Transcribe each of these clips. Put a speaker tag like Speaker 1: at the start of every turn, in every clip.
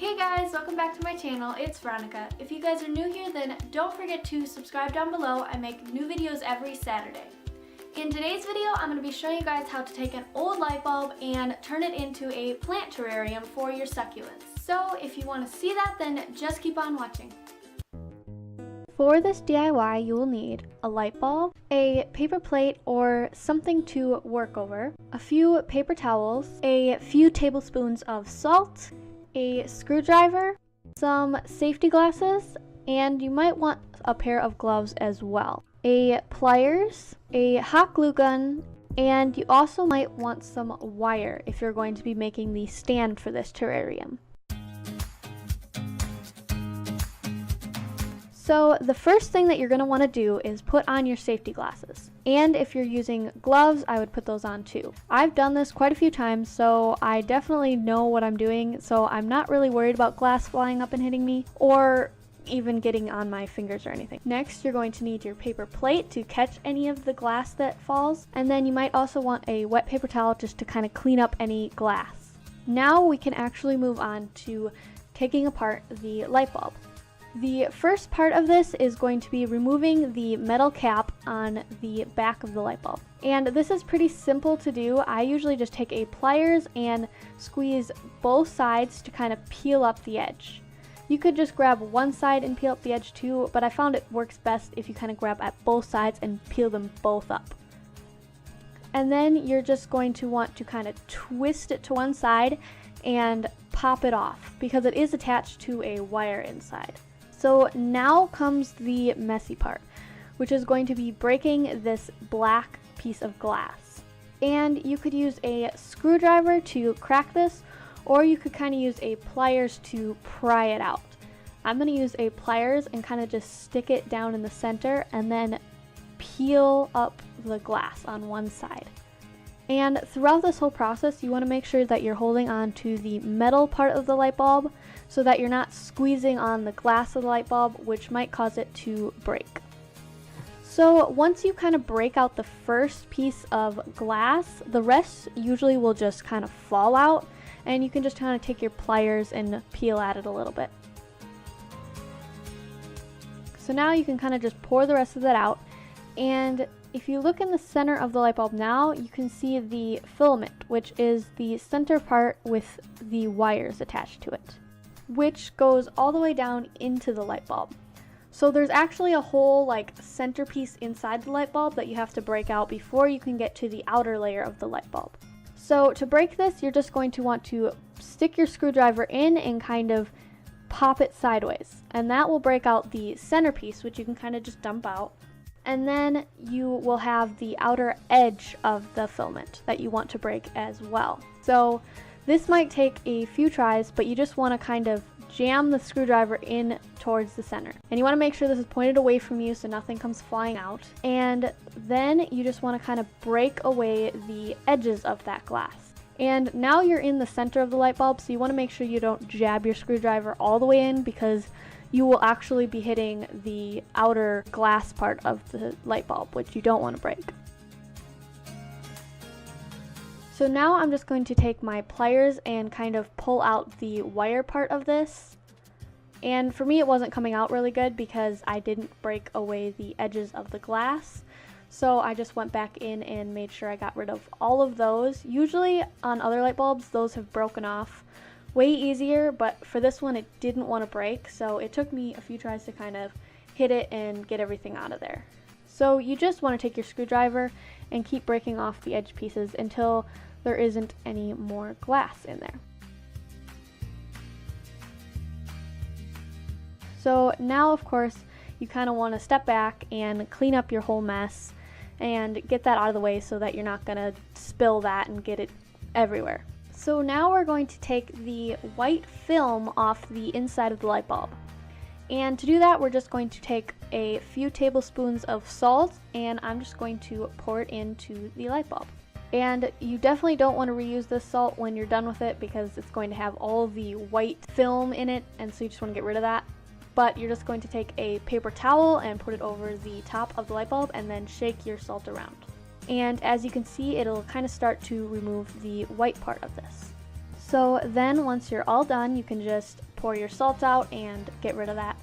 Speaker 1: Hey guys, welcome back to my channel. It's Veronica. If you guys are new here, then don't forget to subscribe down below. I make new videos every Saturday. In today's video, I'm going to be showing you guys how to take an old light bulb and turn it into a plant terrarium for your succulents. So if you want to see that, then just keep on watching. For this DIY, you will need a light bulb, a paper plate or something to work over, a few paper towels, a few tablespoons of salt, a screwdriver, some safety glasses, and you might want a pair of gloves as well, a pliers, a hot glue gun, and you also might want some wire if you're going to be making the stand for this terrarium. So the first thing that you're going to want to do is put on your safety glasses. And if you're using gloves, I would put those on too. I've done this quite a few times, so I definitely know what I'm doing, so I'm not really worried about glass flying up and hitting me, or even getting on my fingers or anything. Next, you're going to need your paper plate to catch any of the glass that falls, and then you might also want a wet paper towel just to kind of clean up any glass. Now we can actually move on to taking apart the light bulb. The first part of this is going to be removing the metal cap on the back of the light bulb. And this is pretty simple to do. I usually just take a pliers and squeeze both sides to kind of peel up the edge. You could just grab one side and peel up the edge too, but I found it works best if you kind of grab at both sides and peel them both up. And then you're just going to want to kind of twist it to one side and pop it off because it is attached to a wire inside. So now comes the messy part, which is going to be breaking this black piece of glass. And you could use a screwdriver to crack this, or you could kind of use a pliers to pry it out. I'm going to use a pliers and kind of just stick it down in the center and then peel up the glass on one side. And throughout this whole process, you want to make sure that you're holding on to the metal part of the light bulb so that you're not squeezing on the glass of the light bulb, which might cause it to break. So once you kind of break out the first piece of glass, the rest usually will just kind of fall out, and you can just kind of take your pliers and peel at it a little bit. So now you can kind of just pour the rest of that out, and if you look in the center of the light bulb now, you can see the filament, which is the center part with the wires attached to it, which goes all the way down into the light bulb. So there's actually a whole centerpiece inside the light bulb that you have to break out before you can get to the outer layer of the light bulb. So to break this, you're just going to want to stick your screwdriver in and kind of pop it sideways, and that will break out the centerpiece, which you can kind of just dump out. And then you will have the outer edge of the filament that you want to break as well. So this might take a few tries, but you just want to kind of jam the screwdriver in towards the center. And you want to make sure this is pointed away from you so nothing comes flying out. And then you just want to kind of break away the edges of that glass. And now you're in the center of the light bulb, so you want to make sure you don't jab your screwdriver all the way in, because you will actually be hitting the outer glass part of the light bulb, which you don't want to break. So now I'm just going to take my pliers and kind of pull out the wire part of this. And for me, it wasn't coming out really good because I didn't break away the edges of the glass. So I just went back in and made sure I got rid of all of those. Usually on other light bulbs, those have broken off way easier, but for this one it didn't want to break, so it took me a few tries to kind of hit it and get everything out of there. So you just want to take your screwdriver and keep breaking off the edge pieces until there isn't any more glass in there. So now, of course, you kind of want to step back and clean up your whole mess and get that out of the way so that you're not going to spill that and get it everywhere. So now we're going to take the white film off the inside of the light bulb. And to do that, we're just going to take a few tablespoons of salt, and I'm just going to pour it into the light bulb. And you definitely don't want to reuse this salt when you're done with it because it's going to have all the white film in it, and so you just want to get rid of that. But you're just going to take a paper towel and put it over the top of the light bulb and then shake your salt around. And as you can see, it'll kind of start to remove the white part of this. So then once you're all done, you can just pour your salt out and get rid of that.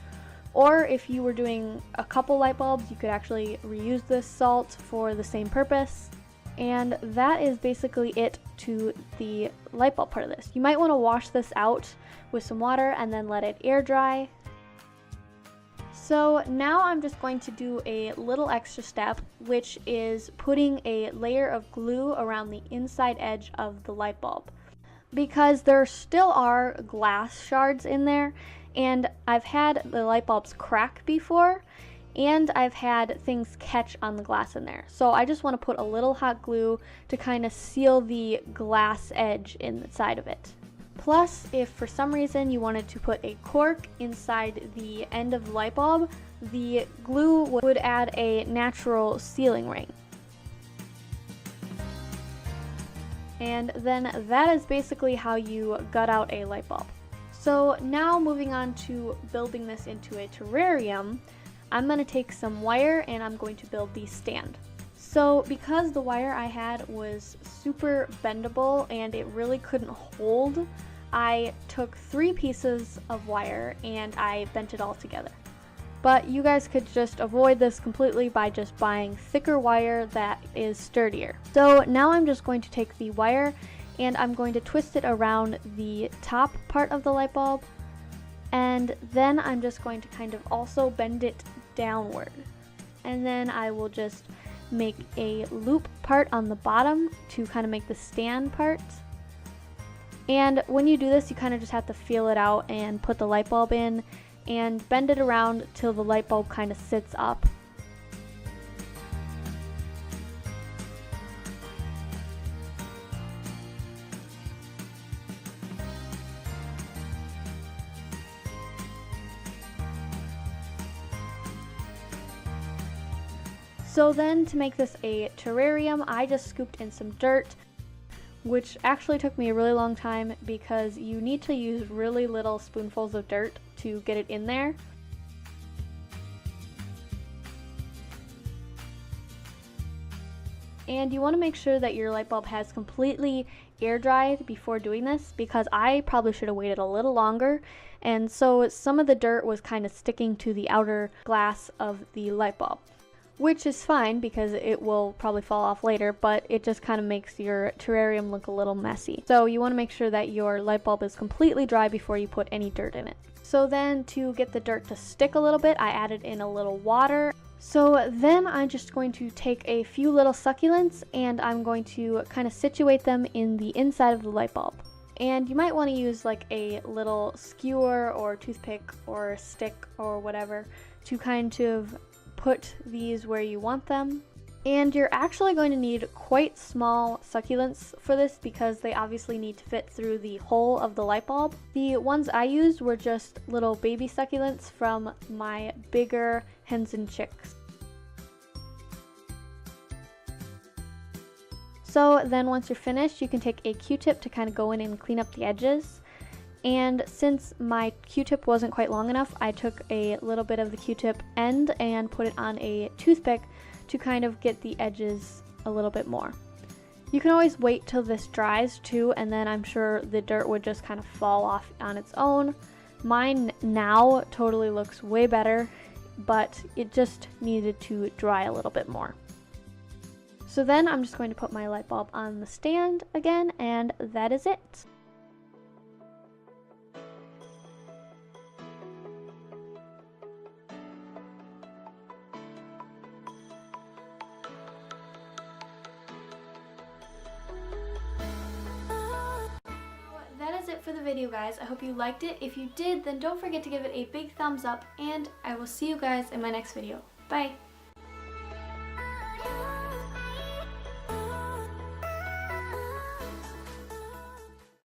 Speaker 1: Or if you were doing a couple light bulbs, you could actually reuse this salt for the same purpose. And that is basically it to the light bulb part of this. You might want to wash this out with some water and then let it air dry. So now I'm just going to do a little extra step, which is putting a layer of glue around the inside edge of the light bulb. Because there still are glass shards in there, and I've had the light bulbs crack before, and I've had things catch on the glass in there. So I just want to put a little hot glue to kind of seal the glass edge inside of it. Plus, if for some reason you wanted to put a cork inside the end of the light bulb, the glue would add a natural sealing ring. And then that is basically how you gut out a light bulb. So now moving on to building this into a terrarium, I'm going to take some wire and I'm going to build the stand. So because the wire I had was super bendable and it really couldn't hold, I took 3 pieces of wire and I bent it all together. But you guys could just avoid this completely by just buying thicker wire that is sturdier. So now I'm just going to take the wire and I'm going to twist it around the top part of the light bulb, and then I'm just going to kind of also bend it downward. And then I will just make a loop part on the bottom to kind of make the stand part. And when you do this, you kind of just have to feel it out and put the light bulb in and bend it around till the light bulb kind of sits up. So then to make this a terrarium, I just scooped in some dirt, which actually took me a really long time because you need to use really little spoonfuls of dirt to get it in there. And you want to make sure that your light bulb has completely air dried before doing this, because I probably should have waited a little longer, and so some of the dirt was kind of sticking to the outer glass of the light bulb. Which is fine because it will probably fall off later, but it just kind of makes your terrarium look a little messy. So you want to make sure that your light bulb is completely dry before you put any dirt in it. So then to get the dirt to stick a little bit, I added in a little water. So then I'm just going to take a few little succulents and I'm going to kind of situate them in the inside of the light bulb. And you might want to use like a little skewer or toothpick or stick or whatever to kind of put these where you want them. And you're actually going to need quite small succulents for this because they obviously need to fit through the hole of the light bulb. The ones I used were just little baby succulents from my bigger hens and chicks. So then once you're finished, you can take a Q-tip to kind of go in and clean up the edges. And since my Q-tip wasn't quite long enough, I took a little bit of the Q-tip end and put it on a toothpick to kind of get the edges a little bit more. You can always wait till this dries too, and then I'm sure the dirt would just kind of fall off on its own. Mine now totally looks way better, but it just needed to dry a little bit more. So then I'm just going to put my light bulb on the stand again, and that is it. That is it for the video, guys. I hope you liked it. If you did, then don't forget to give it a big thumbs up, and I will see you guys in my next video. Bye!